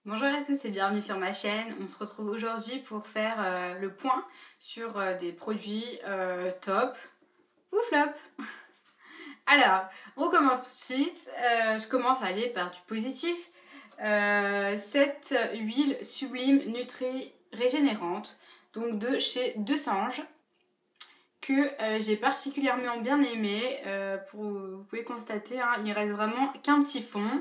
Bonjour à tous et bienvenue sur ma chaîne. On se retrouve aujourd'hui pour faire le point sur des produits top ou flop. Alors, on commence tout de suite. Je commence à aller par du positif. Cette huile sublime nutri régénérante, donc de chez Desange, que j'ai particulièrement bien aimé. Vous pouvez constater, hein, il reste vraiment qu'un petit fond.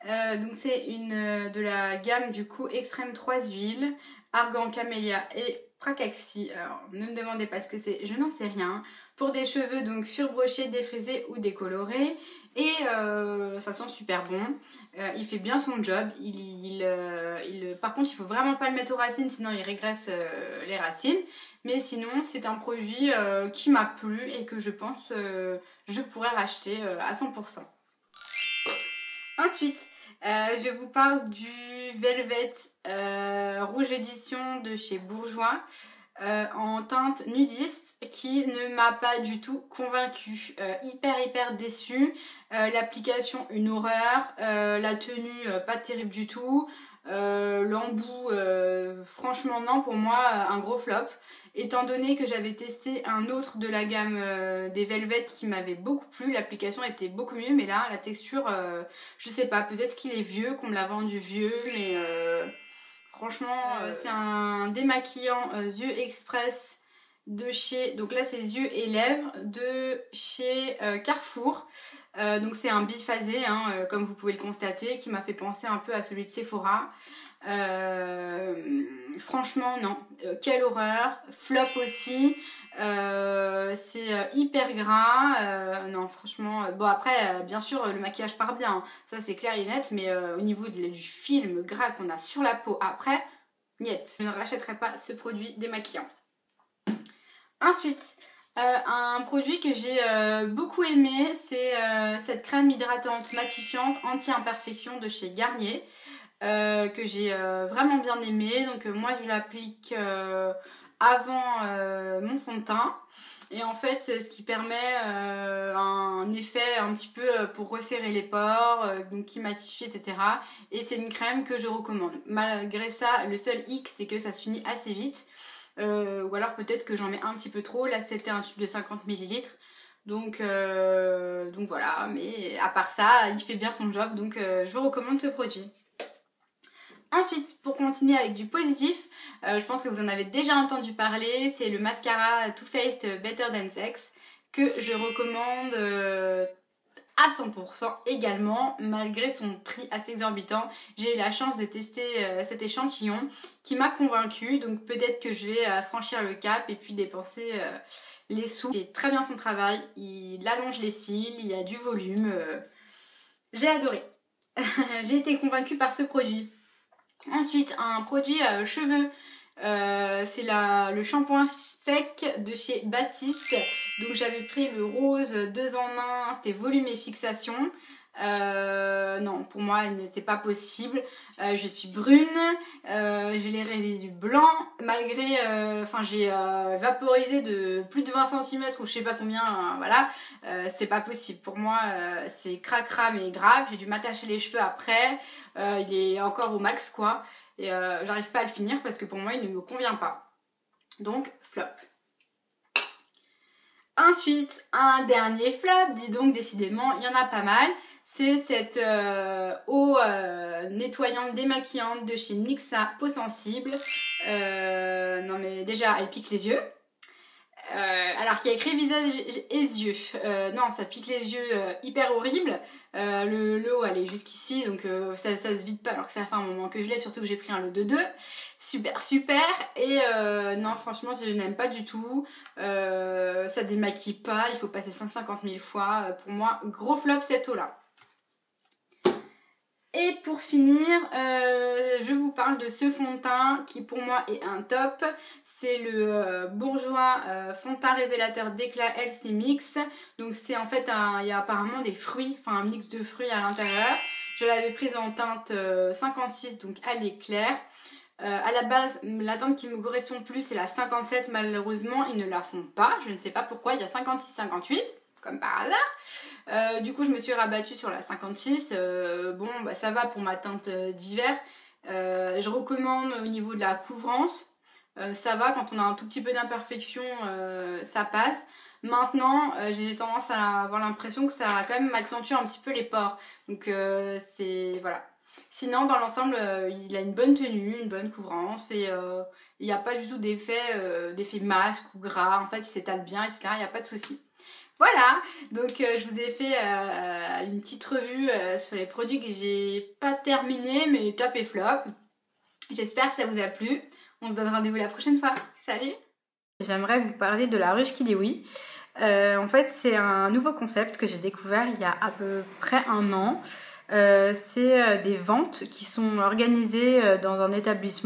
Donc c'est de la gamme du coup Extrême 3 huiles, Argan, Camélia et Pracaxi. Alors ne me demandez pas ce que c'est, je n'en sais rien. Pour des cheveux donc surbrochés, défrisés ou décolorés. Et ça sent super bon. Il fait bien son job. Par contre il faut vraiment pas le mettre aux racines, sinon il régresse les racines. Mais sinon c'est un produit qui m'a plu et que je pense je pourrais racheter à 100%. Ensuite, je vous parle du Velvet Rouge Édition de chez Bourjois en teinte nudiste qui ne m'a pas du tout convaincue. Hyper déçue. L'application une horreur. La tenue pas terrible du tout. L'embout, franchement non, pour moi un gros flop. Étant donné que j'avais testé un autre de la gamme des Velvet qui m'avait beaucoup plu, l'application était beaucoup mieux, mais là la texture, je sais pas, peut-être qu'il est vieux, qu'on me l'a vendu vieux, mais franchement c'est un démaquillant yeux express de chez, donc là c'est yeux et lèvres de chez Carrefour. Donc c'est un biphasé, hein, comme vous pouvez le constater, qui m'a fait penser un peu à celui de Sephora. Franchement non, quelle horreur, flop aussi. C'est hyper gras, non franchement, bon après bien sûr le maquillage part bien, hein, ça c'est clair et net, mais au niveau du film gras qu'on a sur la peau après, niet, je ne rachèterai pas ce produit démaquillant. Ensuite, un produit que j'ai beaucoup aimé, c'est cette crème hydratante matifiante anti-imperfection de chez Garnier, que j'ai vraiment bien aimé. Donc moi je l'applique avant mon fond de teint. Et en fait, ce qui permet un effet un petit peu pour resserrer les pores, donc qui matifie, etc. Et c'est une crème que je recommande. Malgré ça, le seul hic, c'est que ça se finit assez vite. Ou alors peut-être que j'en mets un petit peu trop. Là, c'était un tube de 50 ml. Donc voilà, mais à part ça, il fait bien son job. Donc je vous recommande ce produit. Ensuite, pour continuer avec du positif, je pense que vous en avez déjà entendu parler, c'est le mascara Too Faced Better Than Sex que je recommande à 100% également, malgré son prix assez exorbitant. J'ai eu la chance de tester cet échantillon qui m'a convaincue, donc peut-être que je vais franchir le cap et puis dépenser les sous. Il fait très bien son travail, il allonge les cils, il y a du volume, j'ai adoré. J'ai été convaincue par ce produit. Ensuite, un produit cheveux, c'est le shampoing sec de chez Baptiste. Donc j'avais pris le rose 2 en 1, c'était volume et fixation. Non, pour moi c'est pas possible. Je suis brune, j'ai les résidus blancs, malgré, j'ai vaporisé de plus de 20 cm ou je sais pas combien, voilà, c'est pas possible. Pour moi c'est cracra mais grave, j'ai dû m'attacher les cheveux après, il est encore au max quoi, et j'arrive pas à le finir parce que pour moi il ne me convient pas. Donc flop. Ensuite, un dernier flop, dis donc décidément, il y en a pas mal. C'est cette eau nettoyante démaquillante de chez NYXA Peau Sensible. Non mais déjà, elle pique les yeux. Alors qu'il y a écrit visage et yeux. Non, ça pique les yeux hyper horrible. Le haut, elle est jusqu'ici, donc ça se vide pas alors que ça fait un moment que je l'ai, surtout que j'ai pris un lot de 2. Super. Et non, franchement, je n'aime pas du tout. Ça démaquille pas, il faut passer 150 000 fois. Pour moi, gros flop cette eau-là. Et pour finir, je vous parle de ce fond de teint qui pour moi est un top. C'est le Bourjois fond de teint révélateur d'éclat Healthy Mix. Donc c'est en fait, il y a apparemment des fruits, enfin un mix de fruits à l'intérieur. Je l'avais prise en teinte 56, donc elle est claire. À la base, la teinte qui me correspond le plus c'est la 57, malheureusement ils ne la font pas. Je ne sais pas pourquoi, il y a 56-58. Comme par hasard. Du coup je me suis rabattue sur la 56, bon bah ça va pour ma teinte d'hiver, Je recommande au niveau de la couvrance. Ça va, quand on a un tout petit peu d'imperfection, ça passe. Maintenant, j'ai tendance à avoir l'impression que ça quand même accentue un petit peu les pores. Donc c'est... voilà. Sinon, dans l'ensemble, il a une bonne tenue, une bonne couvrance et il n'y a pas du tout d'effet masque ou gras. En fait, il s'étale bien, etc. Il n'y a pas de souci. Voilà, donc je vous ai fait une petite revue sur les produits que j'ai pas terminés, mais top et flop. J'espère que ça vous a plu. On se donne rendez-vous la prochaine fois. Salut! J'aimerais vous parler de la ruche Kiliwi. En fait, c'est un nouveau concept que j'ai découvert il y a à peu près un an. C'est des ventes qui sont organisées dans un établissement.